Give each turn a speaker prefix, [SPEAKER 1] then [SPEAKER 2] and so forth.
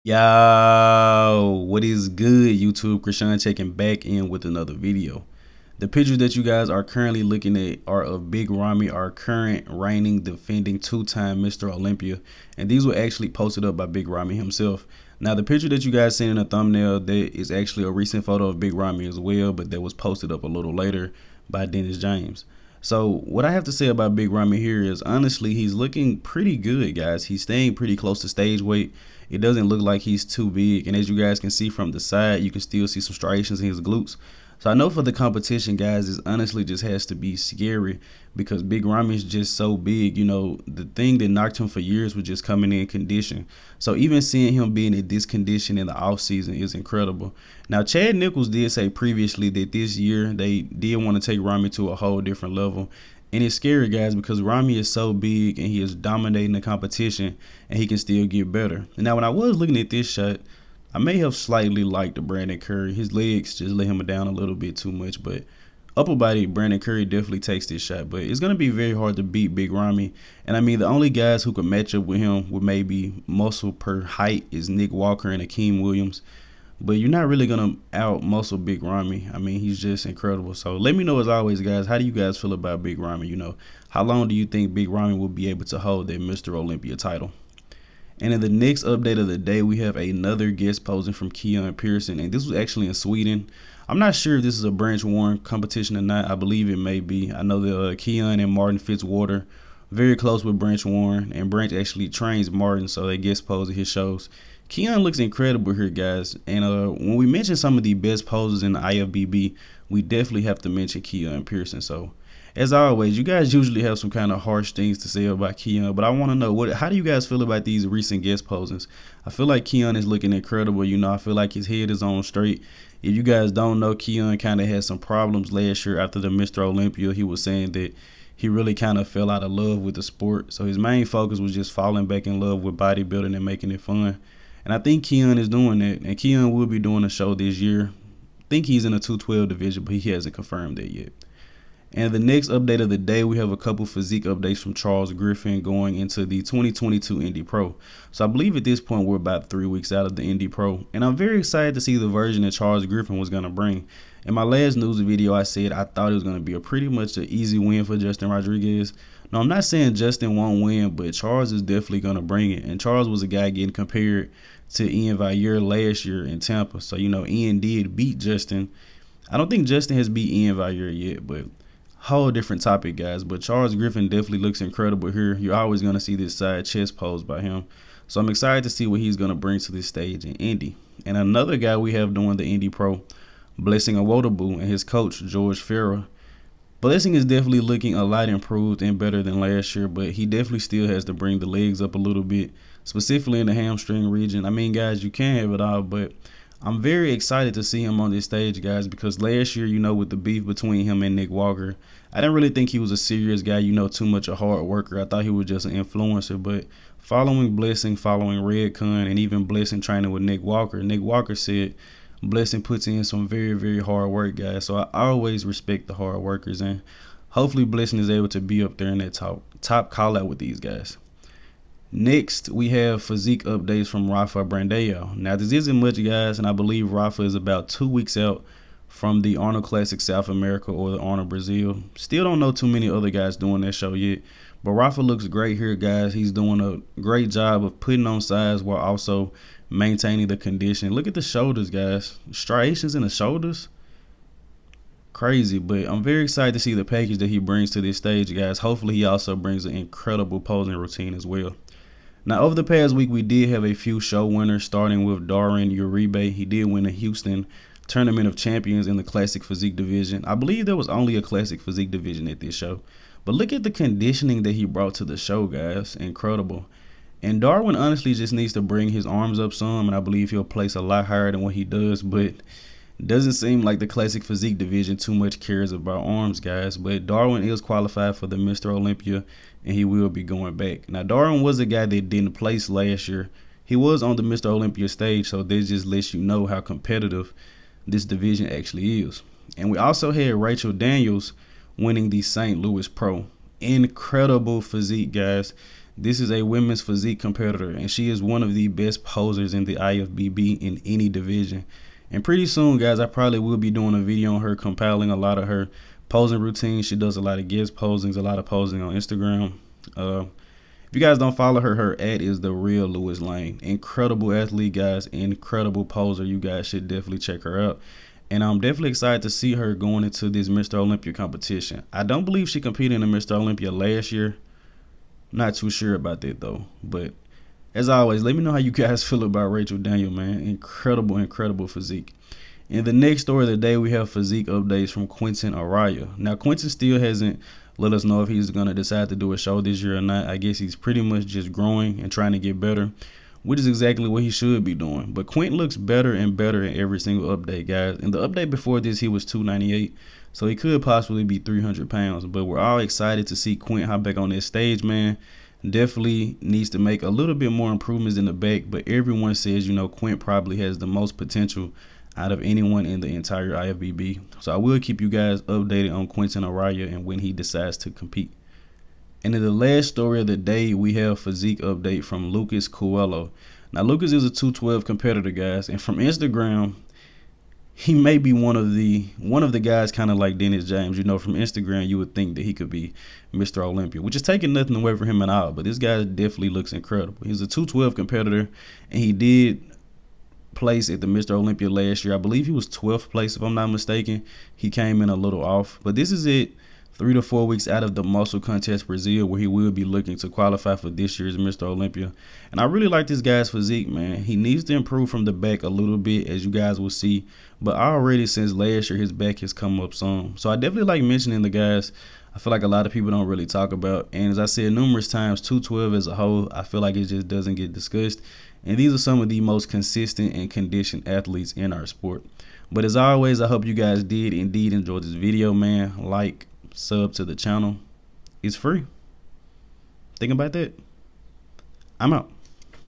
[SPEAKER 1] Yo, what is good, YouTube? Krishan checking back in with another video. The pictures that you guys are currently looking at are of Big Ramy, our current reigning, defending two-time Mr. Olympia, and these were actually posted up by Big Ramy himself. Now, the picture that you guys seen in the thumbnail, that is actually a recent photo of Big Ramy as well, but that was posted up a little later by Dennis James. So what I have to say about Big Ramy here is, honestly, he's looking pretty good, guys. He's staying pretty close to stage weight. It doesn't look like he's too big, and as you guys can see from the side, you can still see some striations in his glutes. So I know for the competition, guys, this honestly just has to be scary because Big Ramy is just so big. You know, the thing that knocked him for years was just coming in condition. So even seeing him being in this condition in the offseason is incredible. Now, Chad Nichols did say previously that this year they did want to take Ramy to a whole different level. And it's scary, guys, because Ramy is so big and he is dominating the competition and he can still get better. And now, when I was looking at this shot, I may have slightly liked the Brandon Curry. His legs just let him down a little bit too much, but upper body, Brandon Curry definitely takes this shot. But it's going to be very hard to beat Big Ramy. And I mean, the only guys who can match up with him with maybe muscle per height is Nick Walker and Akeem Williams. But you're not really going to out-muscle Big Ramy. I mean, he's just incredible. So let me know, as always, guys, how do you guys feel about Big Ramy? You know, how long do you think Big Ramy will be able to hold that Mr. Olympia title? And in the next update of the day, we have another guest posing from Keone Pearson. And this was actually in Sweden. I'm not sure if this is a Branch Warren competition or not. I believe it may be. I know that Keone and Martin Fitzwater very close with Branch Warren. And Branch actually trains Martin, so they guest pose at his shows. Keone looks incredible here, guys. And when we mention some of the best posers in the IFBB, we definitely have to mention Keone Pearson. So, as always, you guys usually have some kind of harsh things to say about Keone, but I want to know, how do you guys feel about these recent guest posings? I feel like Keone is looking incredible. You know, I feel like his head is on straight. If you guys don't know, Keone kind of had some problems last year after the Mr. Olympia. He was saying that he really kind of fell out of love with the sport. So his main focus was just falling back in love with bodybuilding and making it fun. And I think Keone is doing that. And Keone will be doing a show this year. I think he's in the 212 division, but he hasn't confirmed that yet. And the next update of the day, we have a couple physique updates from Charles Griffen going into the 2022 Indy Pro. So I believe at this point we're about 3 weeks out of the Indy Pro. And I'm very excited to see the version that Charles Griffen was going to bring. In my last news video, I said I thought it was going to be a pretty much an easy win for Justin Rodriguez. Now, I'm not saying Justin won't win, but Charles is definitely going to bring it. And Charles was a guy getting compared to Ian Valliere last year in Tampa. So, you know, Ian did beat Justin. I don't think Justin has beat Ian Valliere yet, but whole different topic, guys. But Charles Griffen definitely looks incredible here. You're always going to see this side chest pose by him. So I'm excited to see what he's going to bring to this stage in Indy. And another guy we have doing the Indy Pro, Blessing Awodibu, and his coach, George Farrah. Blessing is definitely looking a lot improved and better than last year, but he definitely still has to bring the legs up a little bit, specifically in the hamstring region. I mean, guys, you can't have it all, but I'm very excited to see him on this stage, guys, because last year, you know, with the beef between him and Nick Walker, I didn't really think he was a serious guy, you know, too much a hard worker. I thought he was just an influencer, but following Blessing, following Redcon, and even Blessing training with Nick Walker said Blessing puts in some very, very hard work, guys. So I always respect the hard workers, and hopefully Blessing is able to be up there in that top call out with these guys. Next, we have physique updates from Rafael Brandão. Now, this isn't much, guys, and I believe Rafa is about 2 weeks out from the Arnold Classic South America or the Arnold Brazil. Still don't know too many other guys doing that show yet, but Rafa looks great here, guys. He's doing a great job of putting on size while also maintaining the condition. Look at the shoulders, guys. Striations in the shoulders. Crazy, but I'm very excited to see the package that he brings to this stage, guys. Hopefully, he also brings an incredible posing routine as well. Now, over the past week, we did have a few show winners, starting with Darwin Uribe. He did win the Houston Tournament of Champions in the Classic Physique division. I believe there was only a Classic Physique division at this show. But look at the conditioning that he brought to the show, guys. Incredible. And Darwin honestly just needs to bring his arms up some, and I believe he'll place a lot higher than what he does. But it doesn't seem like the Classic Physique division too much cares about arms, guys. But Darwin is qualified for the Mr. Olympia, and he will be going back. Now, Darwin was a guy that didn't place last year. He was on the Mr. Olympia stage, so this just lets you know how competitive this division actually is. And we also had Rachel Daniels winning the St. Louis Pro. Incredible physique, guys. This is a women's physique competitor, and she is one of the best posers in the IFBB in any division. And pretty soon, guys, I probably will be doing a video on her, compiling a lot of her posing routines. She does a lot of guest posings, a lot of posing on Instagram. If you guys don't follow her, her ad is The Real Lewis Lane. Incredible athlete, guys. Incredible poser. You guys should definitely check her out. And I'm definitely excited to see her going into this Mr. Olympia competition. I don't believe she competed in Mr. Olympia last year. Not too sure about that, though. But as always, let me know how you guys feel about Rachel Daniel, man. Incredible physique. In the next story of the day, we have physique updates from Quentin Araya. Now, Quentin still hasn't let us know if he's going to decide to do a show this year or not. I guess he's pretty much just growing and trying to get better, which is exactly what he should be doing. But Quentin looks better and better in every single update, guys. In the update before this, he was 298, so he could possibly be 300 pounds. But we're all excited to see Quentin hop back on this stage, man. Definitely needs to make a little bit more improvements in the back, but everyone says, you know, Quentin probably has the most potential out of anyone in the entire IFBB. So I will keep you guys updated on Quentin Araya and when he decides to compete. And in the last story of the day, we have physique update from Lucas Coelho. Now, Lucas is a 212 competitor, guys, and from Instagram, he may be one of the guys kind of like Dennis James. You know, from Instagram, you would think that he could be Mr. Olympia, which is taking nothing away from him at all. But this guy definitely looks incredible. He's a 212 competitor, and he did place at the Mr. Olympia last year. I believe he was 12th place, if I'm not mistaken. He came in a little off, but this is it 3 to 4 weeks out of the muscle contest Brazil, where he will be looking to qualify for this year's Mr. Olympia. And I really like this guy's physique, man. He needs to improve from the back a little bit, as you guys will see, but already since last year his back has come up some. So I definitely like mentioning the guys I feel like a lot of people don't really talk about. And as I said numerous times, 212 as a whole, I feel like it just doesn't get discussed. And these are some of the most consistent and conditioned athletes in our sport. But as always, I hope you guys did indeed enjoy this video, man. Like, sub to the channel. It's free. Think about that. I'm out.